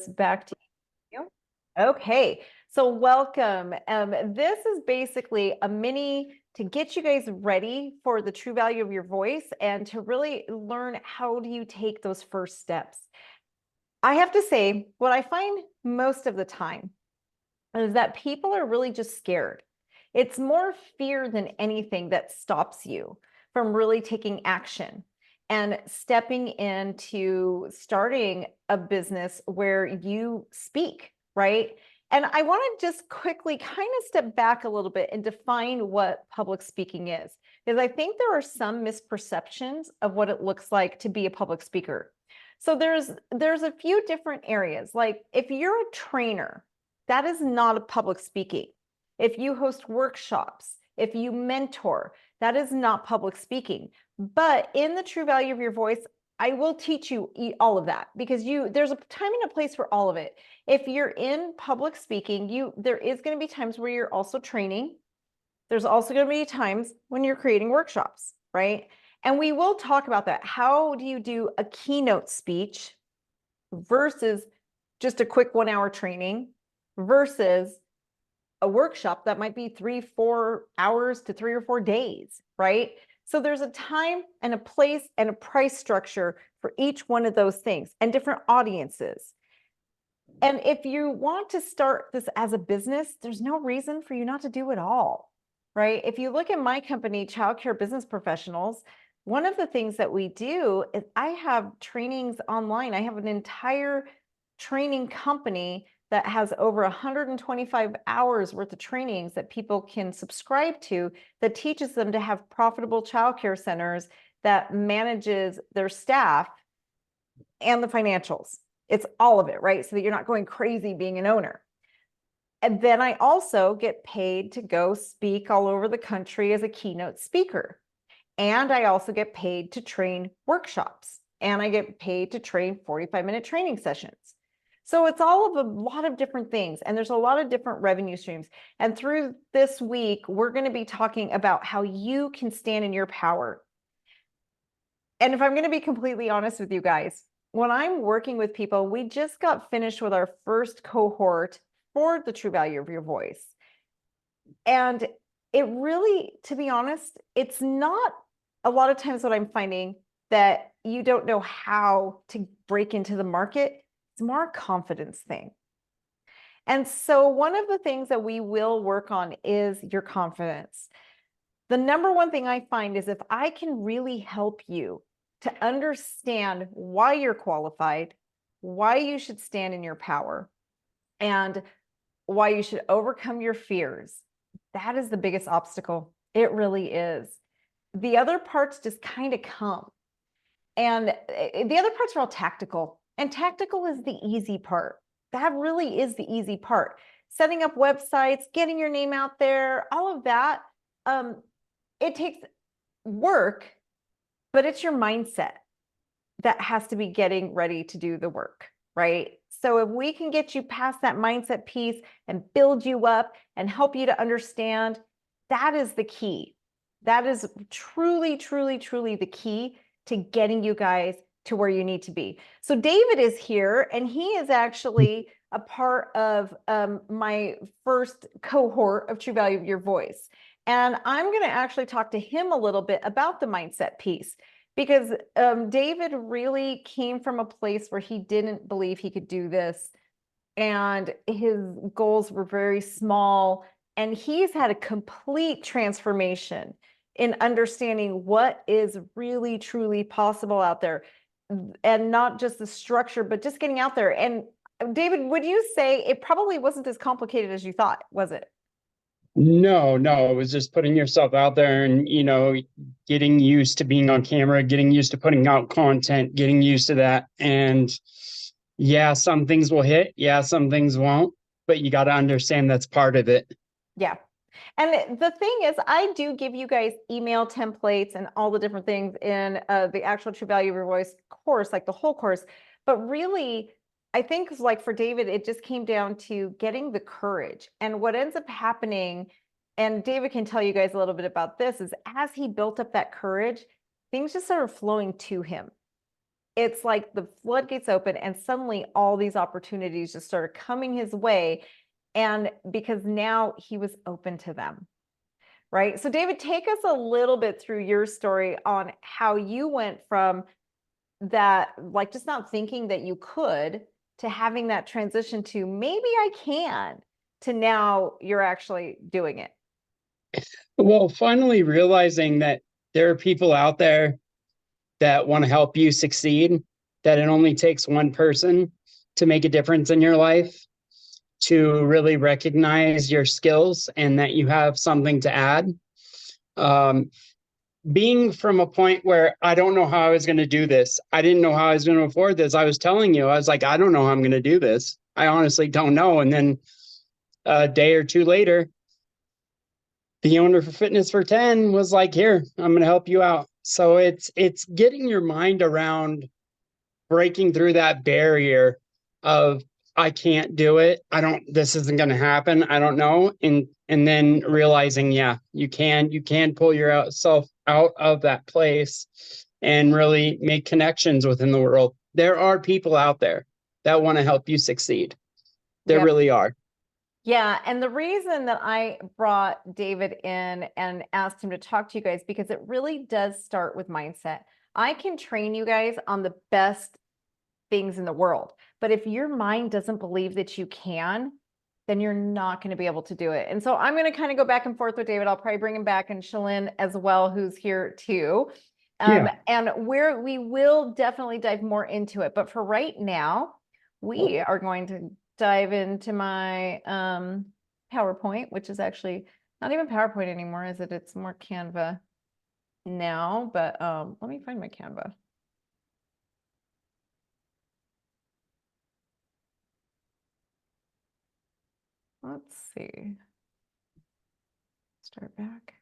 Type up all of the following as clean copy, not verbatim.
back to you. Okay, so welcome. This is basically a mini to get you guys ready for the true value of your voice and to really learn how do you take those first steps. I have to say, what I find most of the time is that people are really just scared. It's more fear than anything that stops you from really taking action and stepping into starting a business where you speak, right? And I want to just quickly kind of step back a little bit and define what public speaking is, because I think there are some misperceptions of what it looks like to be a public speaker. So there's a few different areas. Like if you're a trainer, that is not a public speaking. If you host workshops, if you mentor, that is not public speaking. But in the true value of your voice, I will teach you all of that because there's a time and a place for all of it. If you're in public speaking, there is going to be times where you're also training. There's also going to be times when you're creating workshops, right? And we will talk about that. How do you do a keynote speech versus just a quick 1 hour training versus a workshop that might be 3-4 hours to 3 or 4 days, right? So there's a time and a place and a price structure for each one of those things and different audiences. And if you want to start this as a business, there's no reason for you not to do it all, right? If you look at my company, Childcare Business Professionals, one of the things that we do is I have trainings online. I have an entire training company that has over 125 hours worth of trainings that people can subscribe to that teaches them to have profitable childcare centers that manages their staff and the financials. It's all of it, right? So that you're not going crazy being an owner. And then I also get paid to go speak all over the country as a keynote speaker. And I also get paid to train workshops. And I get paid to train 45-minute training sessions. So it's all of a lot of different things. And there's a lot of different revenue streams. And through this week, we're going to be talking about how you can stand in your power. And if I'm going to be completely honest with you guys, when I'm working with people, we just got finished with our first cohort for the true value of your voice. And it really, to be honest, it's not a lot of times what I'm finding that you don't know how to break into the market. It's more a confidence thing. And so one of the things that we will work on is your confidence. The number one thing I find is if I can really help you to understand why you're qualified, why you should stand in your power, and why you should overcome your fears, that is the biggest obstacle. It really is. The other parts just kind of come. And the other parts are all tactical. And tactical is the easy part. That really is the easy part. Setting up websites, getting your name out there, all of that. It takes work, but it's your mindset that has to be getting ready to do the work, right? So if we can get you past that mindset piece and build you up and help you to understand, that is the key. That is truly, truly, truly the key to getting you guys to where you need to be. So David is here, and he is actually a part of my first cohort of True Value of Your Voice. And I'm going to actually talk to him a little bit about the mindset piece, because David really came from a place where he didn't believe he could do this. And his goals were very small. And he's had a complete transformation in understanding what is really, truly possible out there. And not just the structure, but just getting out there. And David, would you say it probably wasn't as complicated as you thought, was it? No, it was just putting yourself out there and, getting used to being on camera, getting used to putting out content, getting used to that. And yeah, some things will hit. Yeah, some things won't, but you got to understand that's part of it. Yeah. And the thing is, I do give you guys email templates and all the different things in the actual True Value of Your Voice course, like the whole course. But really, I think like for David, it just came down to getting the courage. And what ends up happening, and David can tell you guys a little bit about this, is as he built up that courage, things just started flowing to him. it's like the floodgates open and suddenly all these opportunities just started coming his way. And because now he was open to them, right? So David, take us a little bit through your story on how you went from that, like just not thinking that you could, to having that transition to maybe I can, to now you're actually doing it. Well, finally realizing that there are people out there that want to help you succeed, that it only takes one person to make a difference in your life, to really recognize your skills and that you have something to add. Um, Being from a point where I don't know how I was going to do this. I didn't know how I was going to afford this. I was telling you, I was like, I don't know how I'm going to do this. I honestly don't know. And then a day or two later, the owner for Fitness for 10 was like, here, I'm going to help you out. So it's getting your mind around breaking through that barrier of I can't do it. This isn't going to happen. I don't know. And then realizing, yeah, you can pull yourself out of that place and really make connections within the world. There are people out there that want to help you succeed. There Yep. really are. Yeah, and the reason that I brought David in and asked him to talk to you guys, because it really does start with mindset. I can train you guys on the best things in the world, but if your mind doesn't believe that you can, then you're not going to be able to do it. And so I'm going to kind of go back and forth with David. I'll probably bring him back, and Shalyn as well, who's here too. Yeah. And we will definitely dive more into it. But for right now, we are going to dive into my PowerPoint, which is actually not even PowerPoint anymore, is it? It's more Canva now, but let me find my Canva. Let's see. Start back.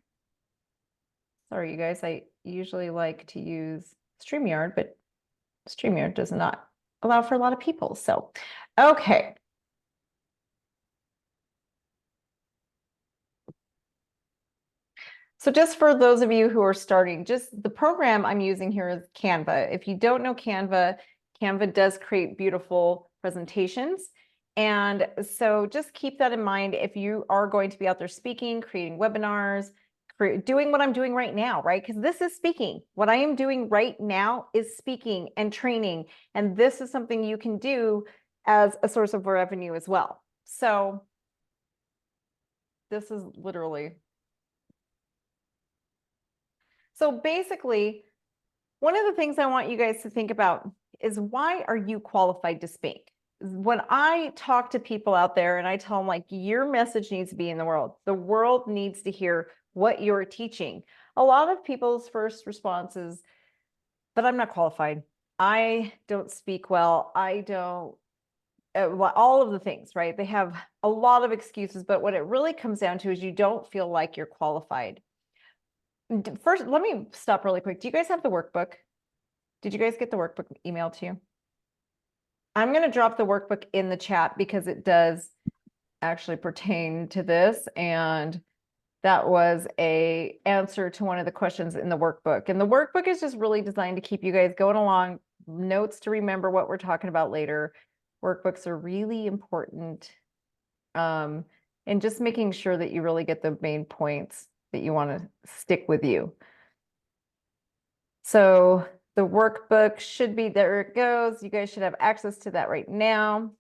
Sorry, you guys, I usually like to use StreamYard, but StreamYard does not allow for a lot of people. So, okay. So just for those of you who are starting, just the program I'm using here is Canva. If you don't know Canva, Canva does create beautiful presentations. And so just keep that in mind if you are going to be out there speaking, creating webinars, doing what I'm doing right now, right? Because this is speaking. What I am doing right now is speaking and training. And this is something you can do as a source of revenue as well. So this is literally. So basically, one of the things I want you guys to think about is, why are you qualified to speak? When I talk to people out there and I tell them, like, your message needs to be in the world needs to hear what you're teaching. A lot of people's first response is, but I'm not qualified. I don't speak well. I don't, all of the things, right? They have a lot of excuses, but what it really comes down to is you don't feel like you're qualified. First, let me stop really quick. Do you guys have the workbook? Did you guys get the workbook emailed to you? I'm going to drop the workbook in the chat because it does actually pertain to this. And that was a answer to one of the questions in the workbook. And the workbook is just really designed to keep you guys going along, notes to remember what we're talking about later. Workbooks are really important. And just making sure that you really get the main points that you want to stick with you. So the workbook should be, there it goes. You guys should have access to that right now.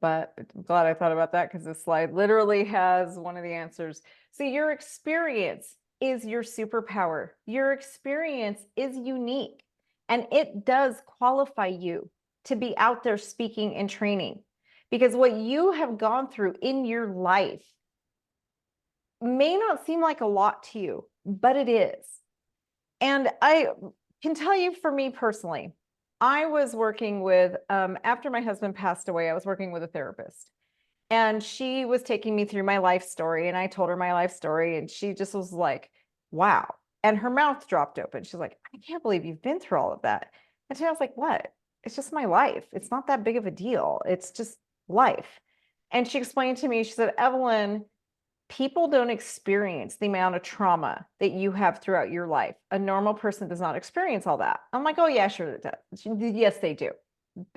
But I'm glad I thought about that, because this slide literally has one of the answers. So your experience is your superpower. Your experience is unique, and it does qualify you to be out there speaking and training, because what you have gone through in your life may not seem like a lot to you, but it is. And I can tell you, for me personally, I was working with, after my husband passed away, I was working with a therapist, and she was taking me through my life story, and I told her my life story, and she just was like, wow. And her mouth dropped open. She's like, I can't believe you've been through all of that. And so I was like, what? It's just my life. It's not that big of a deal. It's just life. And she explained to me, she said, Evelyn, People don't experience the amount of trauma that you have throughout your life. A normal person does not experience all that. I'm like, oh yeah, sure it does. Yes, they do.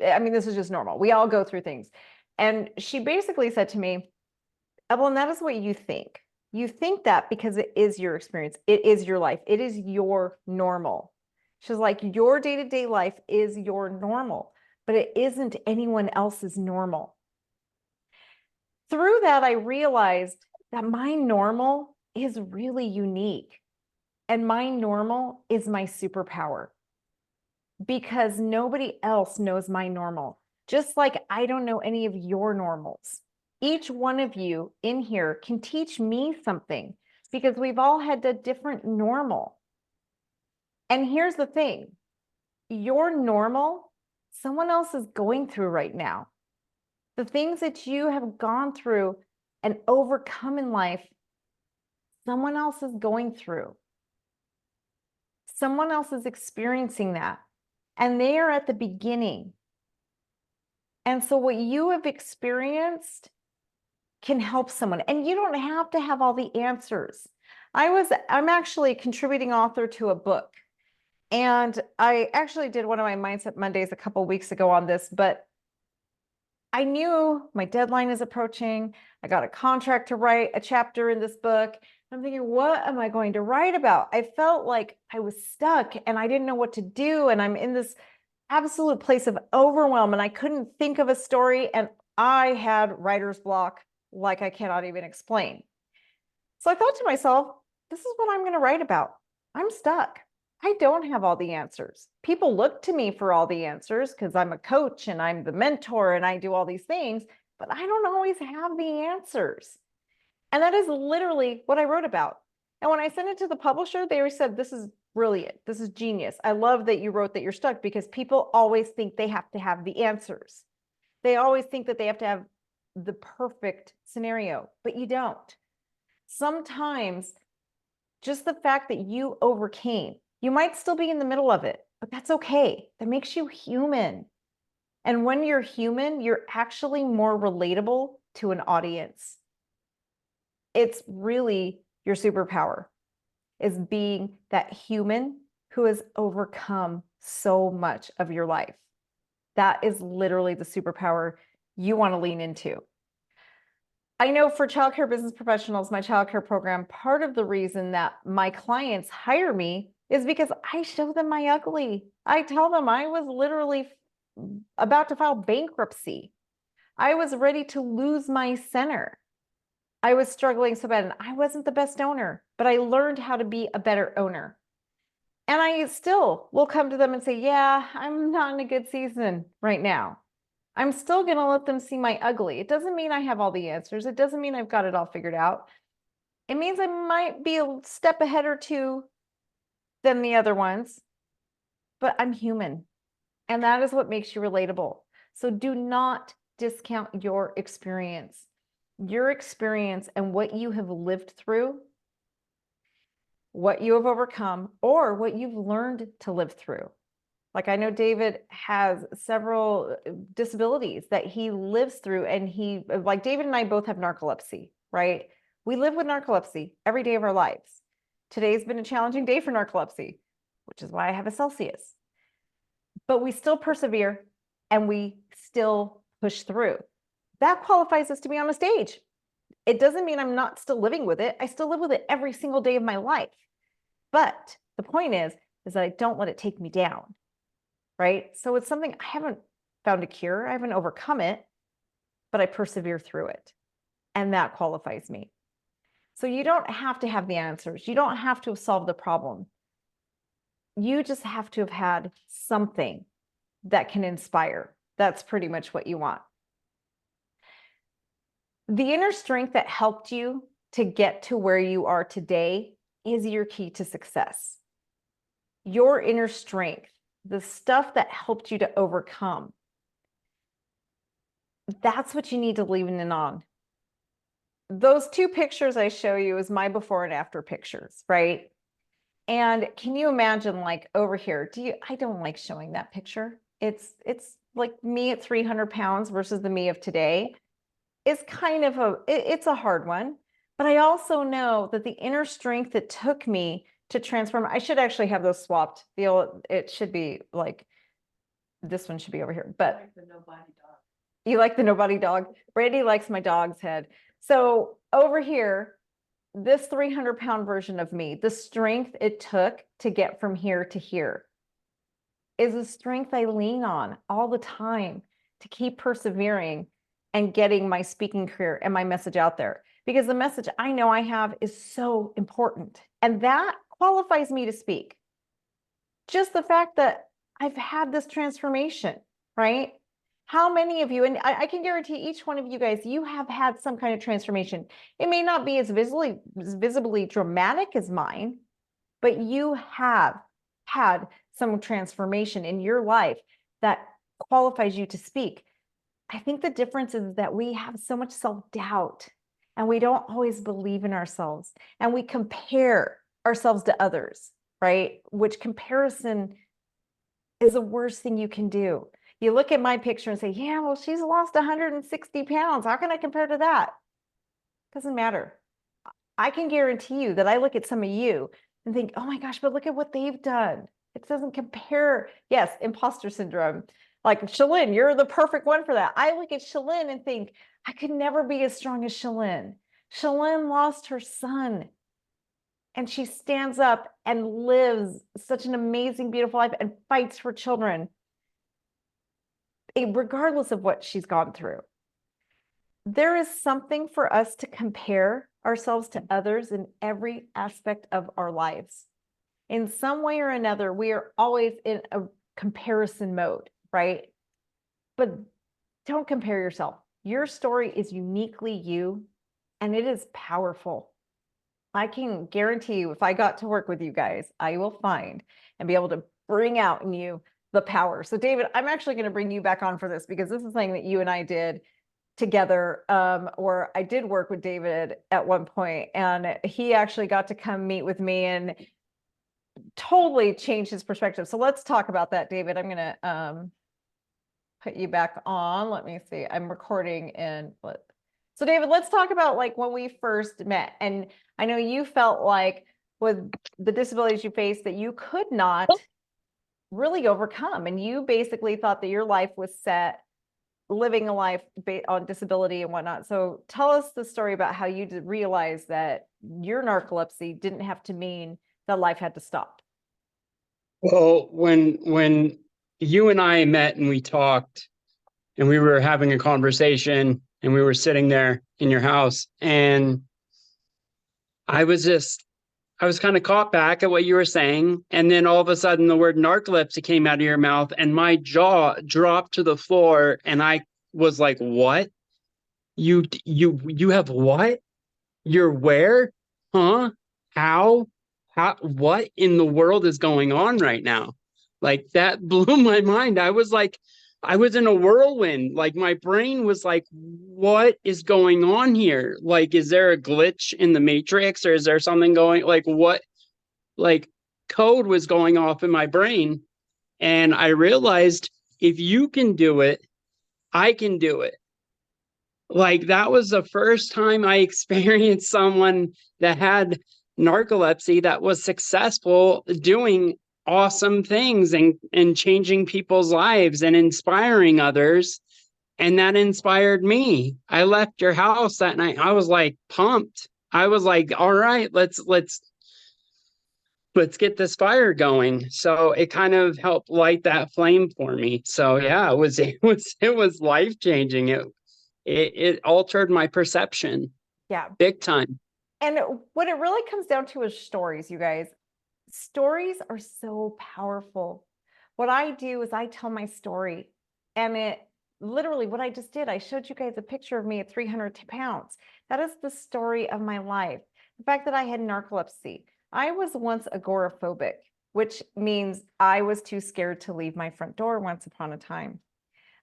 I mean, this is just normal. We all go through things. And she basically said to me, Evelyn, that is what you think. You think that because it is your experience. It is your life. It is your normal. She's like, your day-to-day life is your normal, but it isn't anyone else's normal. Through that, I realized that my normal is really unique. And my normal is my superpower because nobody else knows my normal, just like I don't know any of your normals. Each one of you in here can teach me something because we've all had a different normal. And here's the thing, your normal, someone else is going through right now. The things that you have gone through and overcome in life, someone else is going through. Someone else is experiencing that, and they are at the beginning. And so what you have experienced can help someone, and you don't have to have all the answers. I'm actually a contributing author to a book, and I actually did one of my Mindset Mondays a couple of weeks ago on this, but I knew my deadline is approaching. I got a contract to write a chapter in this book. I'm thinking, what am I going to write about? I felt like I was stuck and I didn't know what to do. And I'm in this absolute place of overwhelm and I couldn't think of a story. And I had writer's block like I cannot even explain. So I thought to myself, this is what I'm going to write about. I'm stuck. I don't have all the answers. People look to me for all the answers because I'm a coach and I'm the mentor and I do all these things, but I don't always have the answers. And that is literally what I wrote about. And when I sent it to the publisher, they said, this is brilliant. This is genius. I love that you wrote that you're stuck because people always think they have to have the answers. They always think that they have to have the perfect scenario, but you don't. Sometimes just the fact that you overcame, you might still be in the middle of it, but that's okay. That makes you human. And when you're human, you're actually more relatable to an audience. It's really your superpower, is being that human who has overcome so much of your life. That is literally the superpower you want to lean into. I know for childcare business professionals, my childcare program, part of the reason that my clients hire me is because I show them my ugly. I tell them I was literally about to file bankruptcy. I was ready to lose my center. I was struggling so bad and I wasn't the best owner, but I learned how to be a better owner. And I still will come to them and say, yeah, I'm not in a good season right now. I'm still going to let them see my ugly. It doesn't mean I have all the answers. It doesn't mean I've got it all figured out. It means I might be a step ahead or two than the other ones, but I'm human. And that is what makes you relatable. So do not discount your experience. Your experience and what you have lived through, what you have overcome, or what you've learned to live through. Like I know David has several disabilities that he lives through, and like David and I both have narcolepsy, right? We live with narcolepsy every day of our lives. Today's been a challenging day for narcolepsy, which is why I have a Celsius. But we still persevere and we still push through. That qualifies us to be on a stage. It doesn't mean I'm not still living with it. I still live with it every single day of my life. But the point is that I don't let it take me down, right? So it's something I haven't found a cure. I haven't overcome it, but I persevere through it. And that qualifies me. So you don't have to have the answers. You don't have to have solved the problem. You just have to have had something that can inspire. That's pretty much what you want. The inner strength that helped you to get to where you are today is your key to success. Your inner strength, the stuff that helped you to overcome, that's what you need to lean in on. Those two pictures I show you is my before and after pictures, right? And can you imagine, like over here, I don't like showing that picture. It's like me at 300 pounds versus the me of today. It's kind of it's a hard one, But I also know that the inner strength it took me to transform, I should actually have those swapped. It should be like, this one should be over here, but Like the nobody dog. you like the nobody dog. Brandy likes my dog's head. So over here, this 300-pound version of me, the strength it took to get from here to here is a strength I lean on all the time to keep persevering and getting my speaking career and my message out there. Because the message I know I have is so important. And that qualifies me to speak. Just the fact that I've had this transformation, right? How many of you, and I can guarantee each one of you guys, you have had some kind of transformation. It may not be as visibly dramatic as mine, but you have had some transformation in your life that qualifies you to speak. I think the difference is that we have so much self-doubt and we don't always believe in ourselves and we compare ourselves to others, right? Which comparison is the worst thing you can do. You look at my picture and say, yeah, well, she's lost 160 pounds. How can I compare to that? Doesn't matter. I can guarantee you that I look at some of you and think, oh my gosh, but look at what they've done. It doesn't compare. Yes, imposter syndrome. Like Shalyn, you're the perfect one for that. I look at Shalyn and think, I could never be as strong as Shalyn. Shalyn lost her son and she stands up and lives such an amazing, beautiful life and fights for children, regardless of what she's gone through. There is something for us to compare ourselves to others in every aspect of our lives. In some way or another, we are always in a comparison mode, right? But don't compare yourself. Your story is uniquely you, and it is powerful. I can guarantee you, if I got to work with you guys, I will find and be able to bring out in you the power. So David, I'm actually going to bring you back on for this because this is something that you and I did together, or I did work with David at one point, and he actually got to come meet with me and totally change his perspective. So let's talk about that, David. I'm gonna put you back on. Let me see. I'm recording in. So David, let's talk about like when we first met. And I know you felt like with the disabilities you faced that you could not really overcome, and you basically thought that your life was set living a life on disability and whatnot. So tell us the story about how you did realize that your narcolepsy didn't have to mean that life had to stop. Well, when you and I met and we talked and we were having a conversation and we were sitting there in your house, and I was kind of caught back at what you were saying. And then all of a sudden the word narcolepsy came out of your mouth and my jaw dropped to the floor. And I was like, what? You have what? You're where? Huh? How? What in the world is going on right now? Like that blew my mind. I was like, I was in a whirlwind. Like my brain was like, what is going on here? Like, is there a glitch in the matrix or is there something going like what? Like code was going off in my brain. And I realized if you can do it, I can do it. Like that was the first time I experienced someone that had narcolepsy that was successful doing awesome things and changing people's lives and inspiring others. And that inspired me. I left your house that night. I was like pumped. I was like, all right, let's get this fire going. So it kind of helped light that flame for me. So yeah, it was life changing. It altered my perception Yeah. big time. And what it really comes down to is stories, you guys. Stories are so powerful. What I do is I tell my story, and it literally what I just did, I showed you guys a picture of me at 300 pounds. That is the story of my life. The fact that I had narcolepsy. I was once agoraphobic, which means I was too scared to leave my front door once upon a time.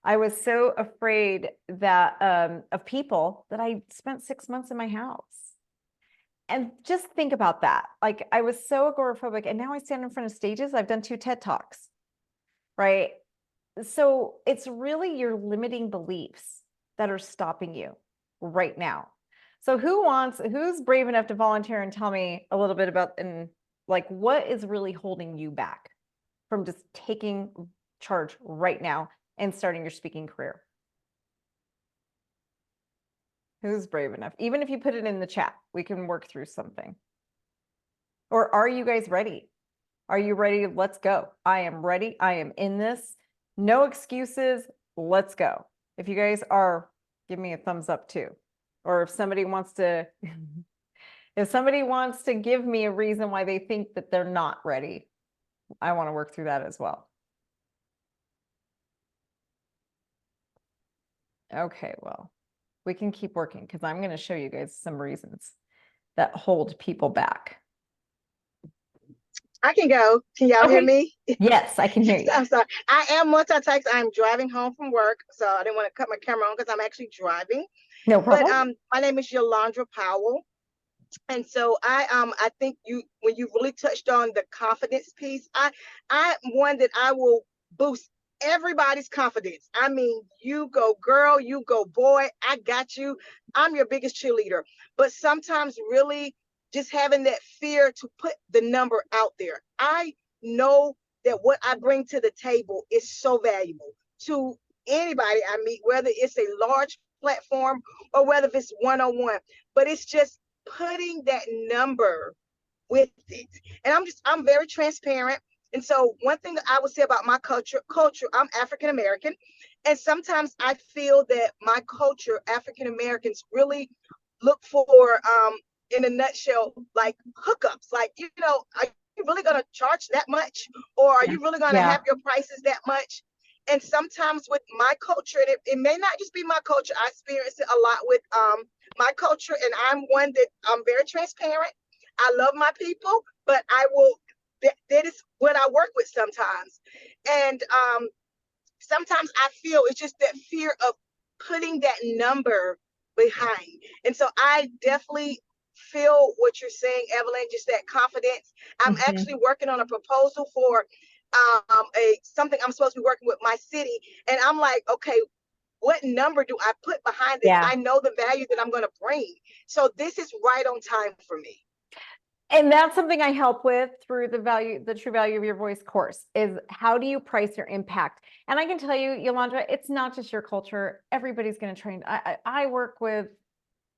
I was so afraid that of people that I spent 6 months in my house. And just think about that. Like I was so agoraphobic, and now I stand in front of stages. I've done 2 TED Talks, right? So it's really your limiting beliefs that are stopping you right now. So who's brave enough to volunteer and tell me a little bit about, and like, what is really holding you back from just taking charge right now and starting your speaking career? Who's brave enough? Even if you put it in the chat, we can work through something. Or are you guys ready? Are you ready? Let's go. I am ready. I am in this. No excuses. Let's go. If you guys are, give me a thumbs up too. Or if somebody wants to, if somebody wants to give me a reason why they think that they're not ready, I want to work through that as well. Okay, well, we can keep working because I'm going to show you guys some reasons that hold people back. I can go. Can y'all hear me? Yes, I can hear you. I'm sorry. I am multitasking. I'm driving home from work, so I didn't want to cut my camera on because I'm actually driving. No But problem. my name is Yolanda Powell, and so I think when you really touched on the confidence piece, I'm one that I will boost everybody's confidence. I mean, you go girl, you go boy, I got you. I'm your biggest cheerleader. But sometimes really just having that fear to put the number out there. I know that what I bring to the table is so valuable to anybody I meet, whether it's a large platform or whether it's one-on-one. But it's just putting that number with it. And I'm very transparent. And so one thing that I would say about my culture, I'm African American. And sometimes I feel that my culture, African Americans really look for in a nutshell, like hookups, like, are you really going to charge that much? Or are you really going to have your prices that much? And sometimes with my culture, and it may not just be my culture, I experience it a lot with my culture, and I'm one that I'm very transparent. I love my people, but that is what I work with sometimes. And sometimes I feel it's just that fear of putting that number behind. And so I definitely feel what you're saying, Evelyn, just that confidence. I'm actually working on a proposal for something I'm supposed to be working with my city. And I'm like, okay, what number do I put behind this? Yeah. I know the value that I'm going to bring. So this is right on time for me. And that's something I help with through the true value of your voice course, is how do you price your impact? And I can tell you, Yolanda, it's not just your culture. Everybody's going to train. I work with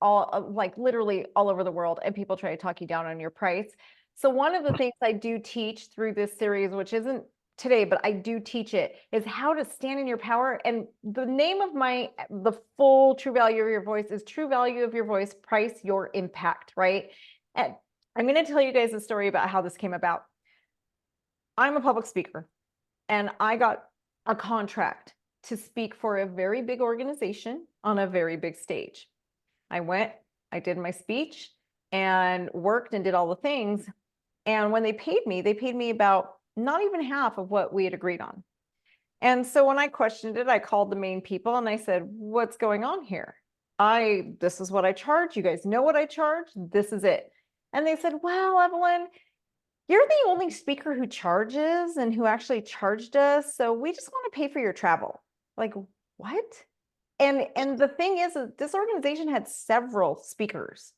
all, like literally all over the world, and people try to talk you down on your price. So one of the things I do teach through this series, which isn't today, but I do teach it, is how to stand in your power. And the name of the full true value of your voice is True Value of Your Voice, Price Your Impact, right? And I'm going to tell you guys a story about how this came about. I'm a public speaker, and I got a contract to speak for a very big organization on a very big stage. I went, I did my speech and worked and did all the things. And when they paid me about not even half of what we had agreed on. And so when I questioned it, I called the main people and I said, what's going on here? This is what I charge. You guys know what I charge. This is it. And they said, well, Evelyn, you're the only speaker who charges and who actually charged us. So we just want to pay for your travel. Like, what? And the thing is, this organization had several speakers.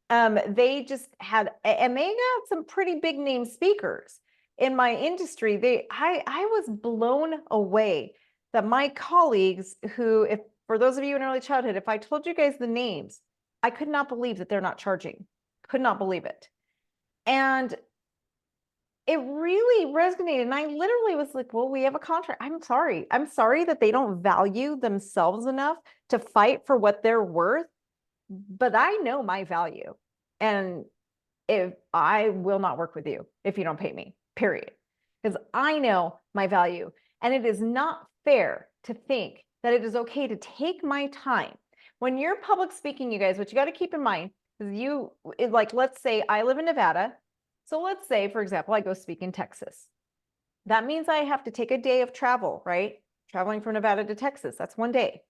They just had, and they got some pretty big name speakers in my industry. I was blown away that my colleagues who, if for those of you in early childhood, if I told you guys the names, I could not believe that they're not charging. Could not believe it. And it really resonated. And I literally was like, well, we have a contract. I'm sorry. I'm sorry that they don't value themselves enough to fight for what they're worth. But I know my value. And if I will not work with you if you don't pay me, period. Because I know my value. And it is not fair to think that it is okay to take my time. When you're public speaking, you guys, what you got to keep in mind is like, let's say I live in Nevada. So let's say, for example, I go speak in Texas. That means I have to take a day of travel, right? Traveling from Nevada to Texas, that's one day.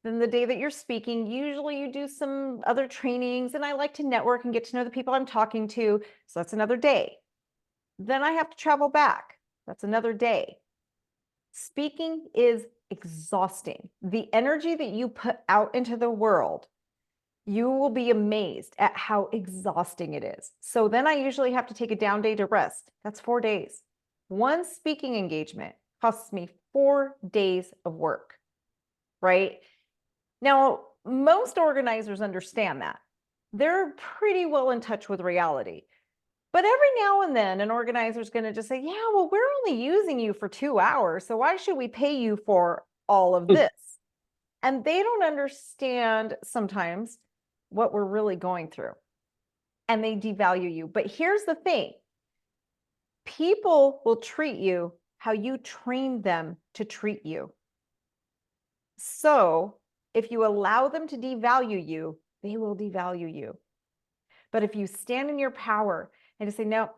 Then the day that you're speaking, usually you do some other trainings, and I like to network and get to know the people I'm talking to. So that's another day. Then I have to travel back. That's another day. Speaking is exhausting. The energy that you put out into the world You will be amazed at how exhausting it is. So then I usually have to take a down day to rest. That's 4 days. One speaking engagement costs me 4 days of work, right? Now, most organizers understand that. They're pretty well in touch with reality. But every now and then, an organizer is going to just say, yeah, well, we're only using you for 2 hours. So why should we pay you for all of this? And they don't understand sometimes what we're really going through. And they devalue you. But here's the thing. People will treat you how you train them to treat you. So if you allow them to devalue you, they will devalue you. But if you stand in your power and to say, no,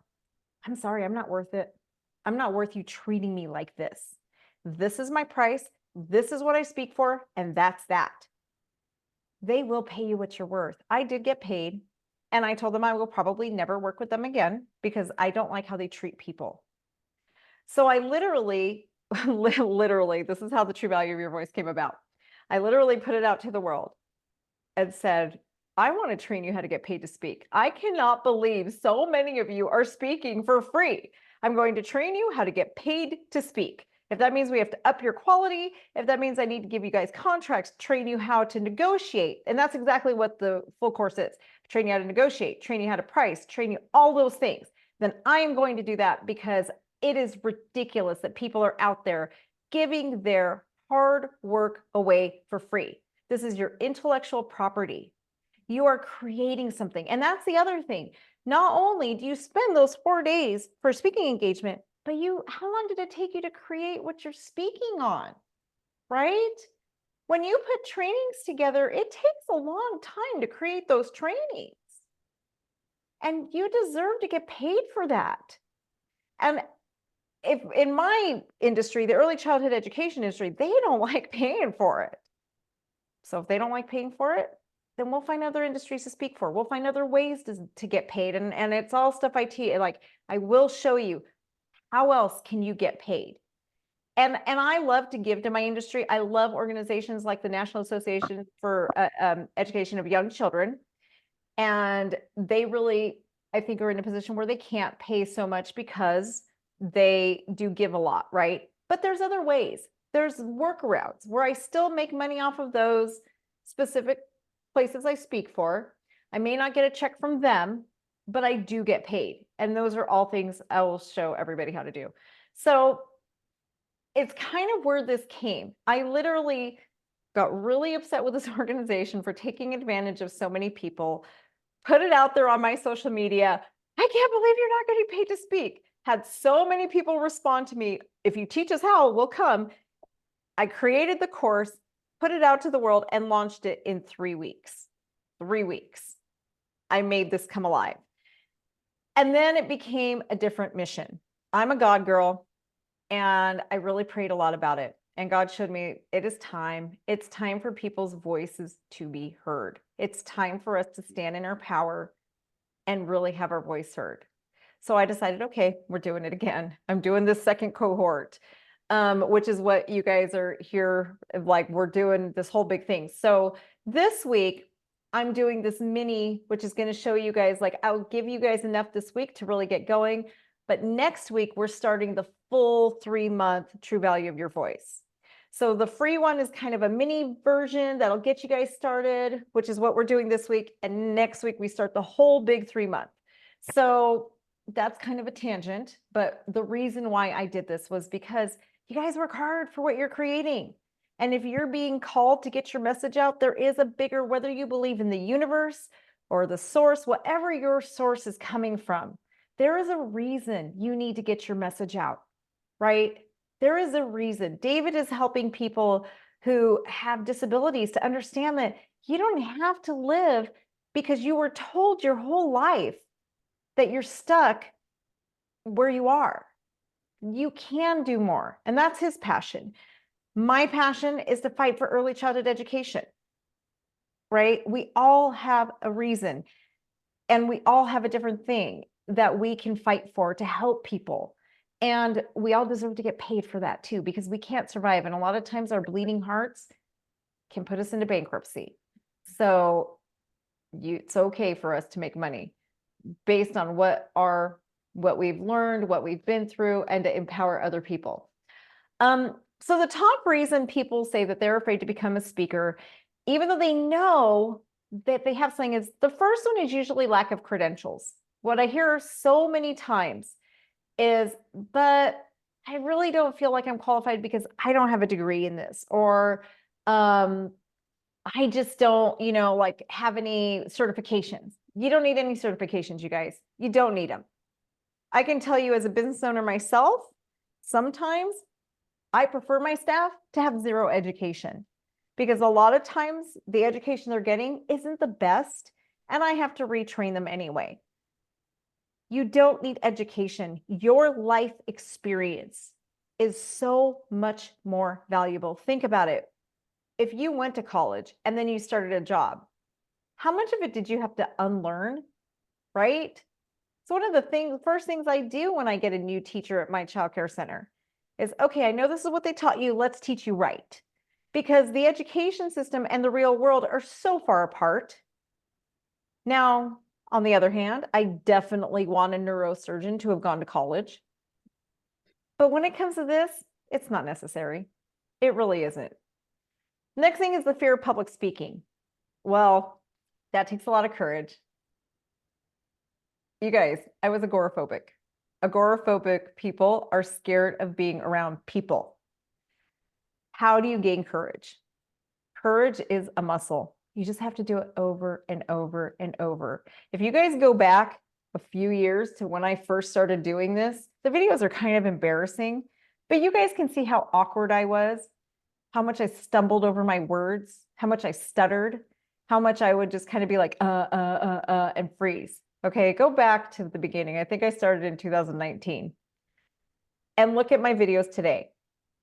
I'm sorry, I'm not worth it. I'm not worth you treating me like this. This is my price. This is what I speak for. And that's that. They will pay you what you're worth. I did get paid. And I told them I will probably never work with them again because I don't like how they treat people. So I literally, this is how the true value of your voice came about. I literally put it out to the world and said, I want to train you how to get paid to speak. I cannot believe so many of you are speaking for free. I'm going to train you how to get paid to speak. If that means we have to up your quality, if that means I need to give you guys contracts, train you how to negotiate. And that's exactly what the full course is. Train you how to negotiate, train you how to price, train you all those things. Then I am going to do that because it is ridiculous that people are out there giving their hard work away for free. This is your intellectual property. You are creating something. And that's the other thing. Not only do you spend those 4 days for speaking engagement, but how long did it take you to create what you're speaking on, right? When you put trainings together, it takes a long time to create those trainings. And you deserve to get paid for that. And if in my industry, the early childhood education industry, they don't like paying for it. So if they don't like paying for it, then we'll find other industries to speak for. We'll find other ways to get paid. And it's all stuff I will show you how else can you get paid. And I love to give to my industry. I love organizations like the National Association for Education of Young Children. And they really, I think, are in a position where they can't pay so much because they do give a lot, right? But there's other ways. There's workarounds where I still make money off of those specific places I speak for. I may not get a check from them, but I do get paid. And those are all things I will show everybody how to do. So it's kind of where this came. I literally got really upset with this organization for taking advantage of so many people, put it out there on my social media. I can't believe you're not getting paid to speak. Had so many people respond to me. If you teach us how, we'll come. I created the course, put it out to the world, and launched it in 3 weeks. 3 weeks. I made this come alive. And then it became a different mission. I'm a God girl, and I really prayed a lot about it. And God showed me it is time. It's time for people's voices to be heard. It's time for us to stand in our power and really have our voice heard. So I decided, okay, we're doing it again. I'm doing this second cohort, which is what you guys are here, like we're doing this whole big thing. So this week, I'm doing this mini, which is going to show you guys, like I'll give you guys enough this week to really get going. But next week, we're starting the full 3-month true value of your voice. So the free one is kind of a mini version that'll get you guys started, which is what we're doing this week. And next week, we start the whole big 3-month. So that's kind of a tangent. But the reason why I did this was because you guys work hard for what you're creating. And if you're being called to get your message out, there is a bigger, whether you believe in the universe or the source, whatever your source is coming from, there is a reason you need to get your message out, right? There is a reason. David is helping people who have disabilities to understand that you don't have to live because you were told your whole life that you're stuck where you are. You can do more. And that's his passion. My passion is to fight for early childhood education, right? We all have a reason, and we all have a different thing that we can fight for to help people. And we all deserve to get paid for that too, because we can't survive. And a lot of times our bleeding hearts can put us into bankruptcy. So It's okay for us to make money based on what we've learned, what we've been through, and to empower other people. So the top reason people say that they're afraid to become a speaker, even though they know that they have something, is the first one is usually lack of credentials. What I hear so many times is, but I really don't feel like I'm qualified because I don't have a degree in this, or I just don't, like have any certifications. You don't need any certifications, you guys. You don't need them. I can tell you as a business owner myself, sometimes I prefer my staff to have zero education, because a lot of times the education they're getting isn't the best, and I have to retrain them anyway. You don't need education. Your life experience is so much more valuable. Think about it. If you went to college and then you started a job, how much of it did you have to unlearn, right? So one of the first things I do when I get a new teacher at my childcare center is, okay, I know this is what they taught you. Let's teach you right. Because the education system and the real world are so far apart. Now, on the other hand, I definitely want a neurosurgeon to have gone to college. But when it comes to this, it's not necessary. It really isn't. Next thing is the fear of public speaking. Well, that takes a lot of courage. You guys, I was agoraphobic. Agoraphobic people are scared of being around people. How do you gain courage? Courage is a muscle. You just have to do it over and over and over. If you guys go back a few years to when I first started doing this, the videos are kind of embarrassing, but you guys can see how awkward I was, how much I stumbled over my words, how much I stuttered, how much I would just kind of be like, and freeze. Okay, go back to the beginning. I think I started in 2019. And look at my videos today.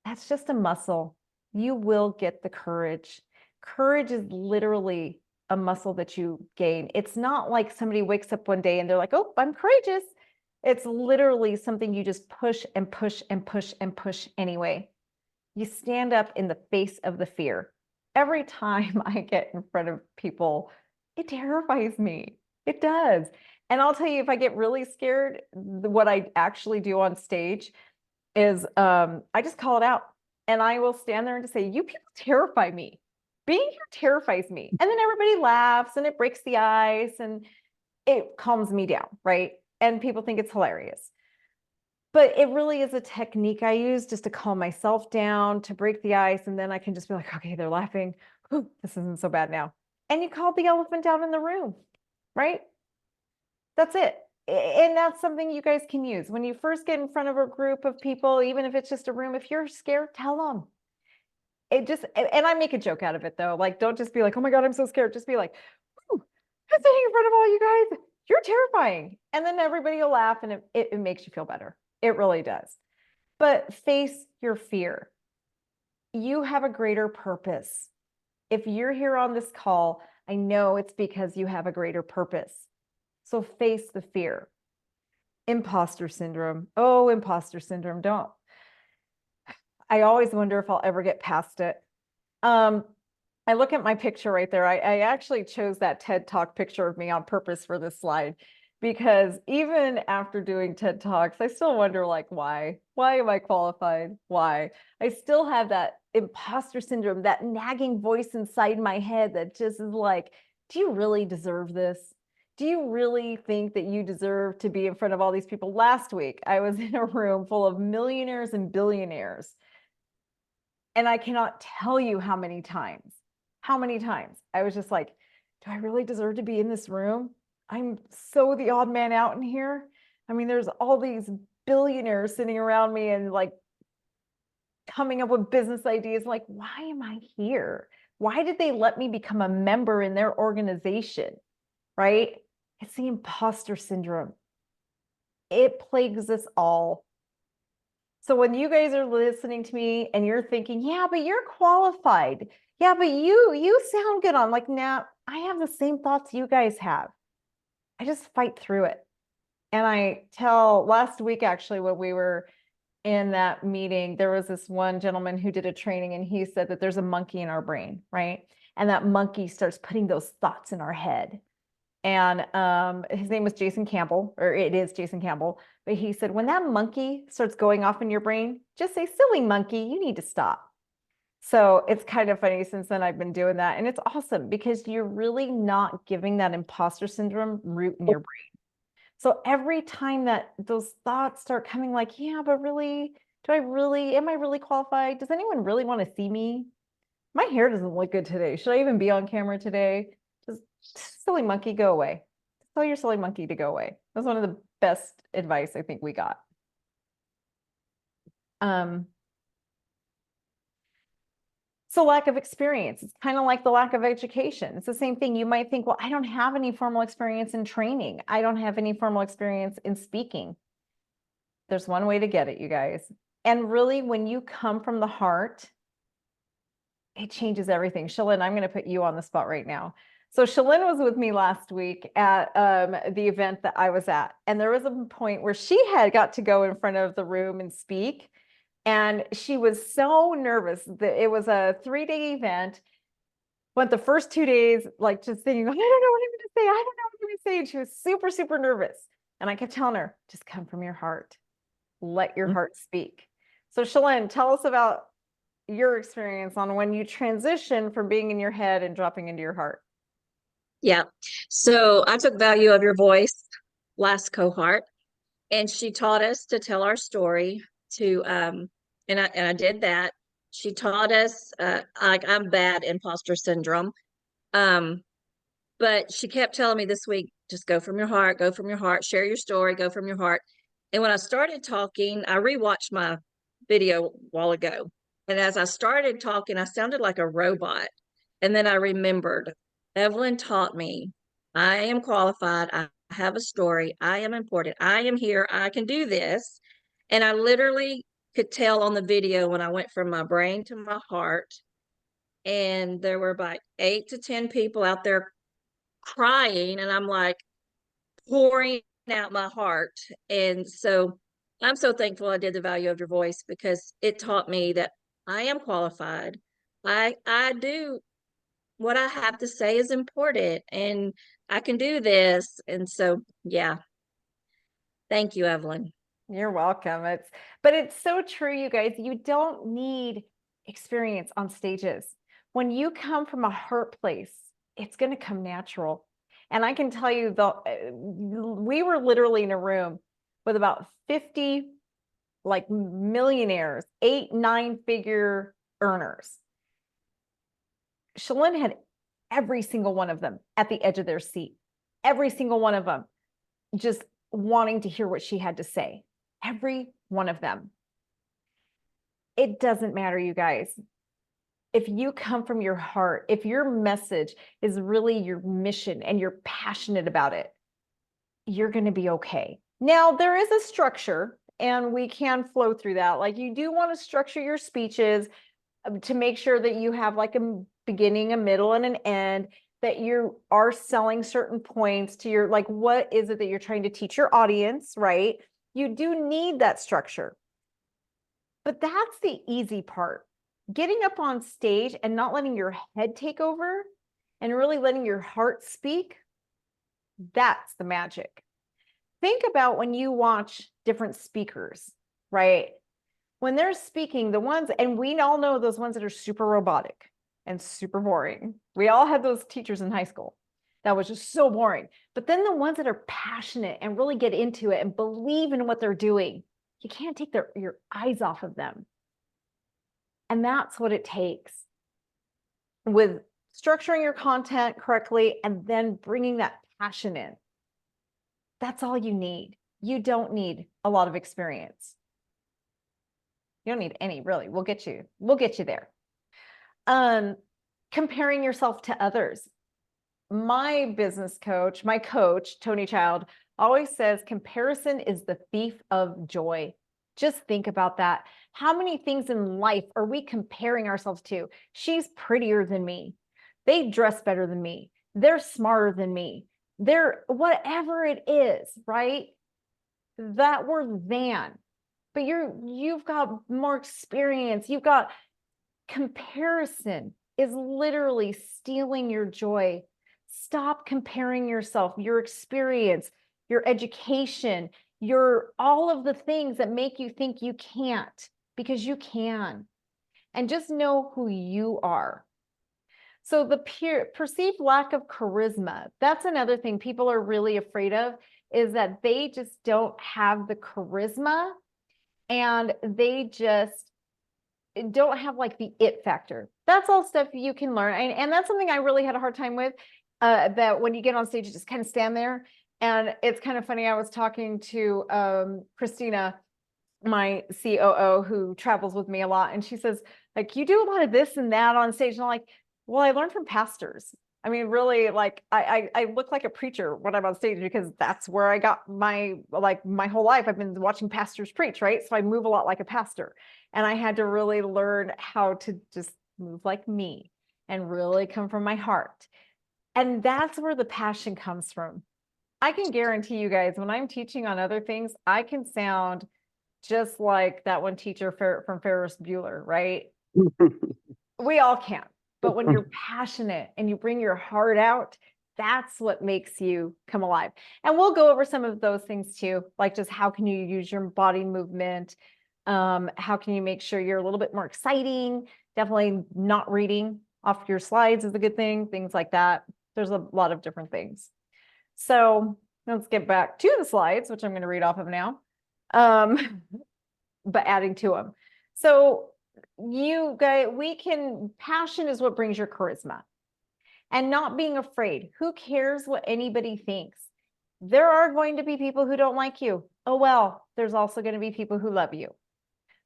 That's just a muscle. You will get the courage. Courage is literally a muscle that you gain. It's not like somebody wakes up one day and they're like, oh, I'm courageous. It's literally something you just push and push and push and push anyway. You stand up in the face of the fear. Every time I get in front of people, it terrifies me. It does. And I'll tell you, if I get really scared, what I actually do on stage is I just call it out. And I will stand there and just say, you people terrify me. Being here terrifies me. And then everybody laughs and it breaks the ice and it calms me down, right? And people think it's hilarious. But it really is a technique I use just to calm myself down, to break the ice. And then I can just be like, okay, they're laughing. Whew, this isn't so bad now. And you call the elephant down in the room, right? That's it. And that's something you guys can use. When you first get in front of a group of people, even if it's just a room, if you're scared, tell them. And I make a joke out of it though. Like, don't just be like, oh my God, I'm so scared. Just be like, I'm sitting in front of all you guys. You're terrifying. And then everybody will laugh and it makes you feel better. It really does. But face your fear. You have a greater purpose. If you're here on this call, I know it's because you have a greater purpose. So face the fear. Imposter syndrome. Oh, imposter syndrome. Don't. I always wonder if I'll ever get past it. I look at my picture right there. I actually chose that TED Talk picture of me on purpose for this slide, because even after doing TED Talks, I still wonder, like, why? Why am I qualified? Why? I still have that imposter syndrome, that nagging voice inside my head that just is like, do you really deserve this? Do you really think that you deserve to be in front of all these people? Last week, I was in a room full of millionaires and billionaires. And I cannot tell you how many times I was just like, do I really deserve to be in this room? I'm so the odd man out in here. I mean, there's all these billionaires sitting around me and like coming up with business ideas. Like, why am I here? Why did they let me become a member in their organization? Right? It's the imposter syndrome. It plagues us all. So when you guys are listening to me and you're thinking, yeah, but you're qualified. Yeah, but you sound good. I'm like, nah, I have the same thoughts you guys have. I just fight through it. And I tell last week, actually, when we were in that meeting, there was this one gentleman who did a training and he said that there's a monkey in our brain, right? And that monkey starts putting those thoughts in our head. And his name was Jason Campbell, or it is Jason Campbell. But he said, when that monkey starts going off in your brain, just say, silly monkey, you need to stop. So it's kind of funny, since then I've been doing that. And it's awesome because you're really not giving that imposter syndrome root in your brain. So every time that those thoughts start coming, like, yeah, but really, am I really qualified? Does anyone really want to see me? My hair doesn't look good today. Should I even be on camera today? Just silly monkey, go away. Tell your silly monkey to go away. That's one of the best advice I think we got. So lack of experience, it's kind of like the lack of education. It's the same thing. You might think, well, I don't have any formal experience in training. I don't have any formal experience in speaking. There's one way to get it, you guys. And really, when you come from the heart, it changes everything. Shalyn, I'm going to put you on the spot right now. So Shalyn was with me last week at the event that I was at. And there was a point where she had got to go in front of the room and speak. And she was so nervous that it was a 3-day event. Went the first 2 days, like, just thinking, I don't know what I'm going to say. I don't know what I'm going to say. And she was super, super nervous. And I kept telling her, just come from your heart. Let your heart speak. So Shalyn, tell us about your experience on when you transition from being in your head and dropping into your heart. Yeah. So I took Value of Your Voice last cohort, and she taught us to tell our story to and I did that. She taught us like, I'm bad imposter syndrome. But she kept telling me this week, just go from your heart, share your story, go from your heart. And when I started talking, I rewatched my video a while ago. And as I started talking, I sounded like a robot. And then I remembered, Evelyn taught me, I am qualified. I have a story. I am important. I am here. I can do this. And I literally could tell on the video when I went from my brain to my heart. And there were about 8 to 10 people out there crying. And I'm like pouring out my heart. And so I'm so thankful I did the Value of Your Voice, because it taught me that I am qualified. I do what I have to say is important, and I can do this. And so, yeah. Thank you, Evelyn. You're welcome. But it's so true, you guys. You don't need experience on stages. When you come from a heart place, it's going to come natural. And I can tell you, we were literally in a room with about 50 like millionaires, 8-9-figure earners. Shalyn had every single one of them at the edge of their seat, every single one of them just wanting to hear what she had to say. Every one of them. It doesn't matter, you guys. If you come from your heart, if your message is really your mission and you're passionate about it, you're going to be okay. Now, there is a structure, and we can flow through that. Like, you do want to structure your speeches to make sure that you have like a beginning, a middle, and an end, that you are selling certain points to your, like, what is it that you're trying to teach your audience, right? You do need that structure. But that's the easy part. Getting up on stage and not letting your head take over and really letting your heart speak, that's the magic. Think about when you watch different speakers, right? When they're speaking, the ones, and we all know those ones that are super robotic and super boring. We all had those teachers in high school. That was just so boring. But then the ones that are passionate and really get into it and believe in what they're doing, you can't take your eyes off of them. And that's what it takes with structuring your content correctly and then bringing that passion in. That's all you need. You don't need a lot of experience. You don't need any, really. We'll get you there. Comparing yourself to others. My business coach, my coach, Tony Child, always says comparison is the thief of joy. Just think about that. How many things in life are we comparing ourselves to? She's prettier than me. They dress better than me. They're smarter than me. They're whatever it is, right? That word than. But you've got more experience. You've got comparison is literally stealing your joy, Stop comparing yourself, your experience, your education, all of the things that make you think you can't, because you can. And just know who you are. So the perceived lack of charisma, that's another thing people are really afraid of, is that they just don't have the charisma, and they just don't have like the it factor. That's all stuff you can learn. And that's something I really had a hard time with, that when you get on stage, you just kind of stand there. And it's kind of funny. I was talking to Christina, my COO, who travels with me a lot. And she says, like, you do a lot of this and that on stage. And I'm like, well, I learned from pastors. I mean, really, like, I look like a preacher when I'm on stage, because that's where I got my whole life. I've been watching pastors preach, right? So I move a lot like a pastor. And I had to really learn how to just move like me and really come from my heart. And that's where the passion comes from. I can guarantee you guys, when I'm teaching on other things, I can sound just like that one teacher from Ferris Bueller, right? We all can. But when you're passionate and you bring your heart out, that's what makes you come alive. And we'll go over some of those things too, like just how can you use your body movement? How can you make sure you're a little bit more exciting? Definitely not reading off your slides is a good thing, things like that. There's a lot of different things. So let's get back to the slides, which I'm going to read off of now, but adding to them. So you guys, passion is what brings your charisma, and not being afraid. Who cares what anybody thinks? There are going to be people who don't like you. Oh, well, there's also going to be people who love you.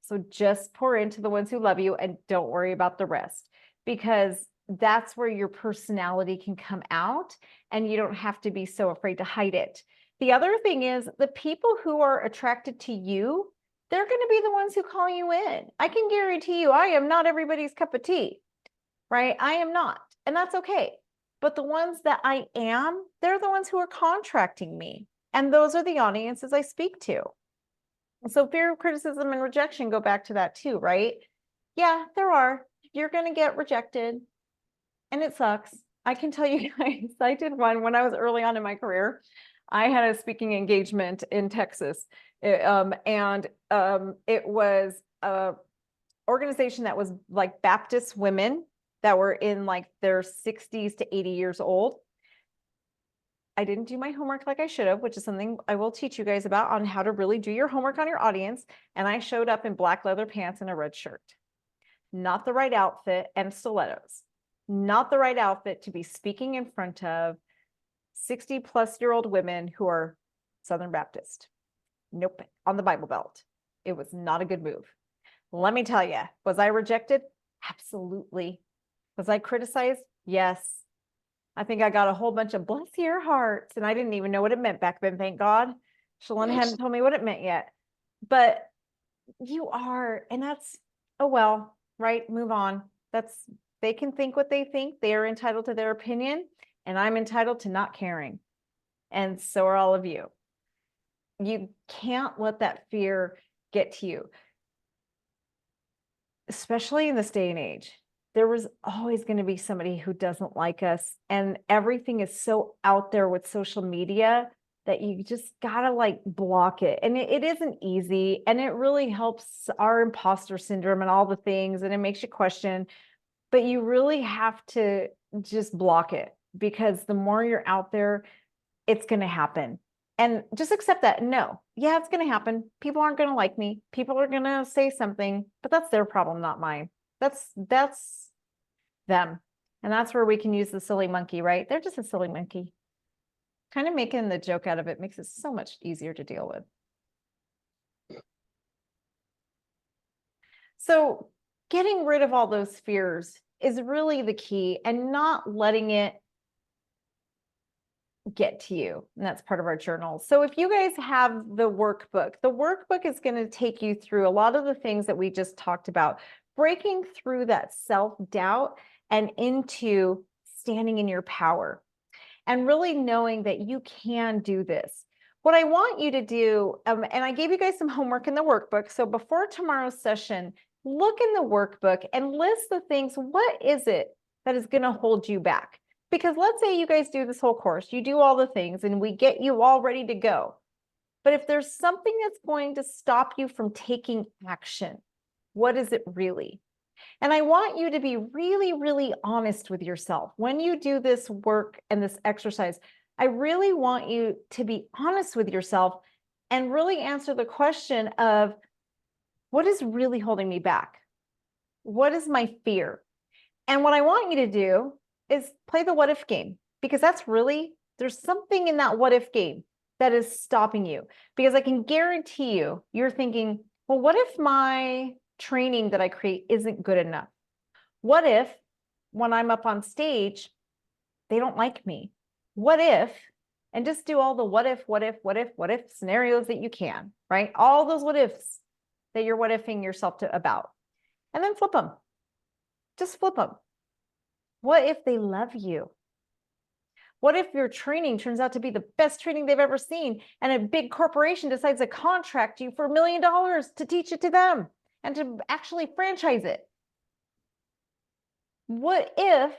So just pour into the ones who love you and don't worry about the rest, because that's where your personality can come out and you don't have to be so afraid to hide it. The other thing is, the people who are attracted to you, they're going to be the ones who call you in. I can guarantee you, I am not everybody's cup of tea, right? I am not, and that's okay. But the ones that I am, they're the ones who are contracting me. And those are the audiences I speak to. So fear of criticism and rejection go back to that too, right? Yeah, there are. You're going to get rejected, and it sucks. I can tell you guys, I did one when I was early on in my career. I had a speaking engagement in Texas, it was a organization that was like Baptist women that were in like their 60s to 80 years old. I didn't do my homework like I should have, which is something I will teach you guys about, on how to really do your homework on your audience. And I showed up in black leather pants and a red shirt. Not the right outfit, and stilettos. Not the right outfit to be speaking in front of 60-plus-year-old women who are Southern Baptist. Nope, on the Bible Belt. It was not a good move. Let me tell you, was I rejected? Absolutely. Was I criticized? Yes. I think I got a whole bunch of bless your hearts, and I didn't even know what it meant back then, thank God. Shalana hadn't told me what it meant yet. But you are, and that's, oh well, right? Move on. They can think what they think. They are entitled to their opinion, and I'm entitled to not caring. And so are all of you. You can't let that fear get to you, especially in this day and age. There was always going to be somebody who doesn't like us, and everything is so out there with social media that you just gotta like block it. And it isn't easy, and it really helps our imposter syndrome and all the things, and it makes you question, but you really have to just block it, because the more you're out there, it's going to happen. And just accept that. No, yeah, it's going to happen. People aren't going to like me. People are going to say something, but that's their problem, not mine. That's them. And that's where we can use the silly monkey, right? They're just a silly monkey. Kind of making the joke out of it makes it so much easier to deal with. So getting rid of all those fears is really the key, and not letting it get to you. And that's part of our journal. So if you guys have the workbook is going to take you through a lot of the things that we just talked about, breaking through that self-doubt and into standing in your power, and really knowing that you can do this. What I want you to do, and I gave you guys some homework in the workbook. So before tomorrow's session, look in the workbook and list the things. What is it that is going to hold you back? Because let's say you guys do this whole course, you do all the things and we get you all ready to go. But if there's something that's going to stop you from taking action, what is it really? And I want you to be really, really honest with yourself. When you do this work and this exercise, I really want you to be honest with yourself and really answer the question of, what is really holding me back? What is my fear? And what I want you to do is play the what if game, because that's really, there's something in that what if game that is stopping you. Because I can guarantee you, you're thinking, well, what if my training that I create isn't good enough? What if when I'm up on stage, they don't like me? What if, and just do all the what if scenarios that you can, right? All those what ifs that you're what ifing yourself to about, and then flip them. Just flip them. What if they love you? What if your training turns out to be the best training they've ever seen, and a big corporation decides to contract you for $1 million to teach it to them and to actually franchise it? What if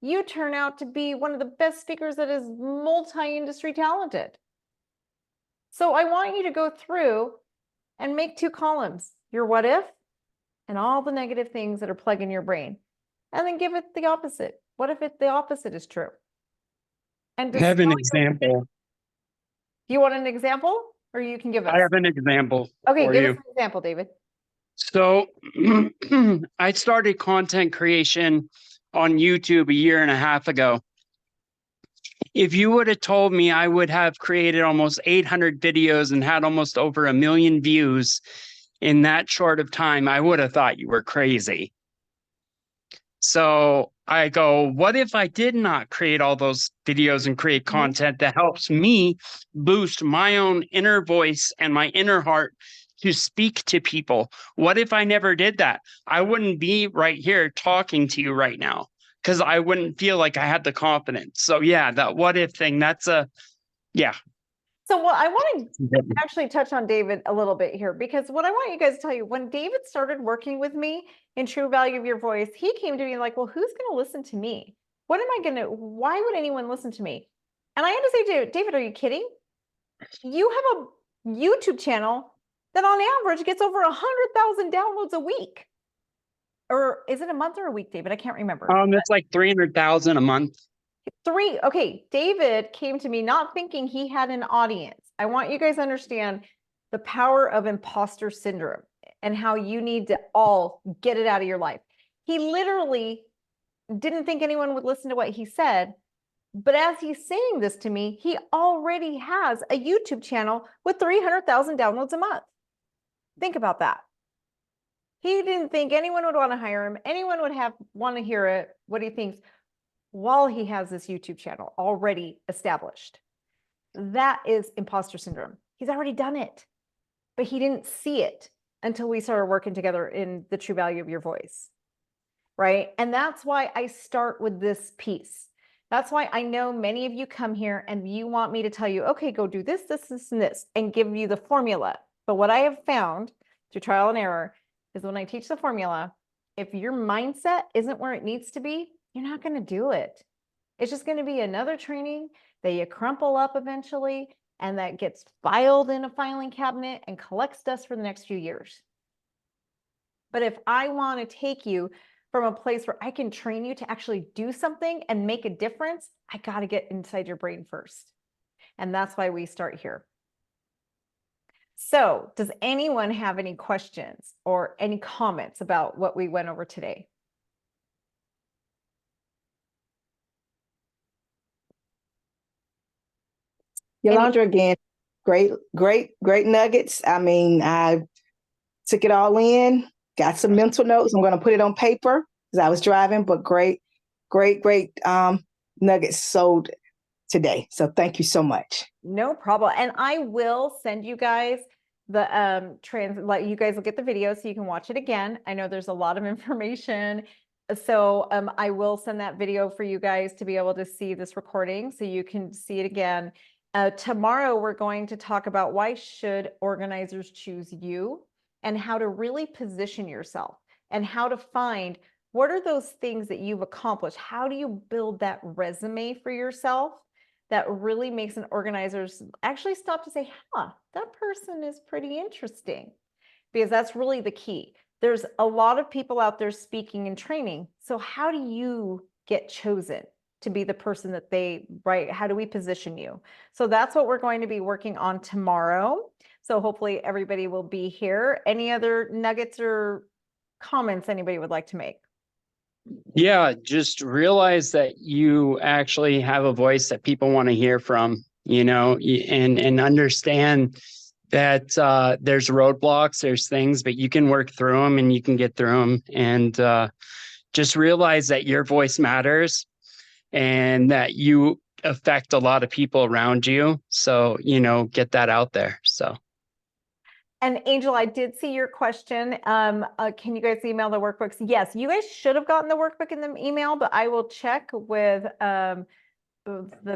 you turn out to be one of the best speakers that is multi-industry talented? So I want you to go through and make 2 columns, your what if and all the negative things that are plaguing your brain, and then give it the opposite. What if the opposite is true? And I have an example. You want an example, or you can give us? I have an example. Okay, for give you. us an example, David. So I started content creation on YouTube 1.5 years ago. If you would have told me I would have created almost 800 videos and had almost over 1 million views in that short of time, I would have thought you were crazy. So I go, what if I did not create all those videos and create content that helps me boost my own inner voice and my inner heart to speak to people? What if I never did that? I wouldn't be right here talking to you right now, because I wouldn't feel like I had the confidence. So yeah, that what if thing, that's yeah. So what I want to actually touch on David a little bit here, because what I want you guys to tell you, when David started working with me in True Value of Your Voice, he came to me like, well, who's going to listen to me? What am I going to, why would anyone listen to me? And I had to say, David, are you kidding? You have a YouTube channel that on average gets over 100,000 downloads a week. Or is it a month or a week, David? I can't remember. It's like 300,000 a month. Okay, David came to me not thinking he had an audience. I want you guys to understand the power of imposter syndrome and how you need to all get it out of your life. He literally didn't think anyone would listen to what he said. But as he's saying this to me, he already has a YouTube channel with 300,000 downloads a month. Think about that. He didn't think anyone would want to hire him. Anyone would want to hear it, what he thinks, while he has this YouTube channel already established. That is imposter syndrome. He's already done it, but he didn't see it until we started working together in the True Value of Your Voice, right? And that's why I start with this piece. That's why I know many of you come here and you want me to tell you, okay, go do this, this, this, and this, and give you the formula. But what I have found through trial and error is when I teach the formula, if your mindset isn't where it needs to be, you're not going to do it. It's just going to be another training that you crumple up eventually, and that gets filed in a filing cabinet and collects dust for the next few years. But if I want to take you from a place where I can train you to actually do something and make a difference, I got to get inside your brain first. And that's why we start here. So does anyone have any questions or any comments about what we went over today? Yolanda, again, great nuggets. I mean, I took it all in, got some mental notes. I'm going to put it on paper because I was driving, but great nuggets sold today. So thank you so much. No problem. And I will send you guys the let you guys look at the video so you can watch it again. I know there's a lot of information. So I will send that video for you guys to be able to see this recording so you can see it again. Tomorrow, we're going to talk about why should organizers choose you and how to really position yourself and how to find What are those things that you've accomplished? How do you build that resume for yourself that really makes an organizers actually stop to say, huh, that person is pretty interesting? Because that's really the key. There's a lot of people out there speaking and training. So how do you get chosen to be the person that they, right? How do we position you? So that's what we're going to be working on tomorrow. So hopefully everybody will be here. Any other nuggets or comments anybody would like to make? Yeah, just realize that you actually have a voice that people want to hear from, and understand that there's roadblocks, there's things, but you can work through them and you can get through them. And just realize that your voice matters and that you affect a lot of people around you. So, get that out there. So. And Angel, I did see your question. Can you guys email the workbooks? Yes, you guys should have gotten the workbook in the email, but I will check with the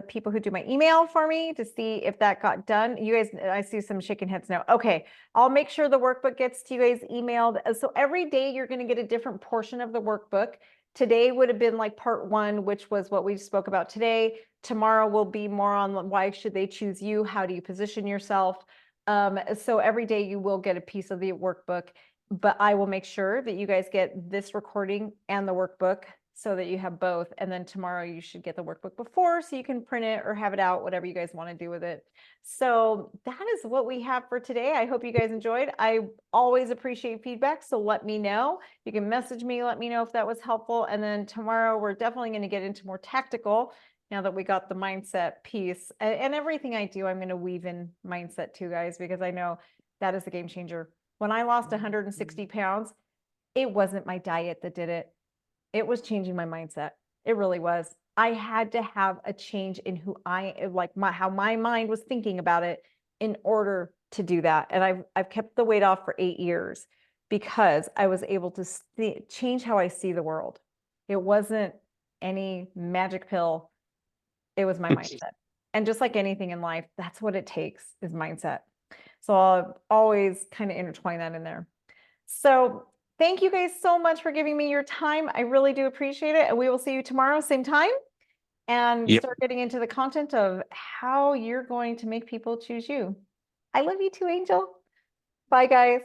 people who do my email for me to see if that got done. You guys, I see some shaking heads now. Okay, I'll make sure the workbook gets to you guys emailed. So every day you're going to get a different portion of the workbook. Today would have been like part 1, which was what we spoke about today. Tomorrow will be more on why should they choose you? How do you position yourself? So every day you will get a piece of the workbook, but I will make sure that you guys get this recording and the workbook so that you have both. And then tomorrow you should get the workbook before so you can print it or have it out, whatever you guys want to do with it. So that is what we have for today. I hope you guys enjoyed. I always appreciate feedback. So let me know. You can message me, let me know if that was helpful. And then tomorrow we're definitely going to get into more tactical now that we got the mindset piece. And everything I do, I'm going to weave in mindset too, guys, because I know that is a game changer. When I lost 160 pounds, it wasn't my diet that did it. It was changing my mindset. It really was. I had to have a change in who how my mind was thinking about it in order to do that. And I've kept the weight off for 8 years because I was able to change how I see the world. It wasn't any magic pill. It was my mindset. And just like anything in life, that's what it takes is mindset. So I'll always kind of intertwine that in there. So thank you guys so much for giving me your time. I really do appreciate it. And we will see you tomorrow, same time, and start getting into the content of how you're going to make people choose you. I love you too, Angel. Bye, guys.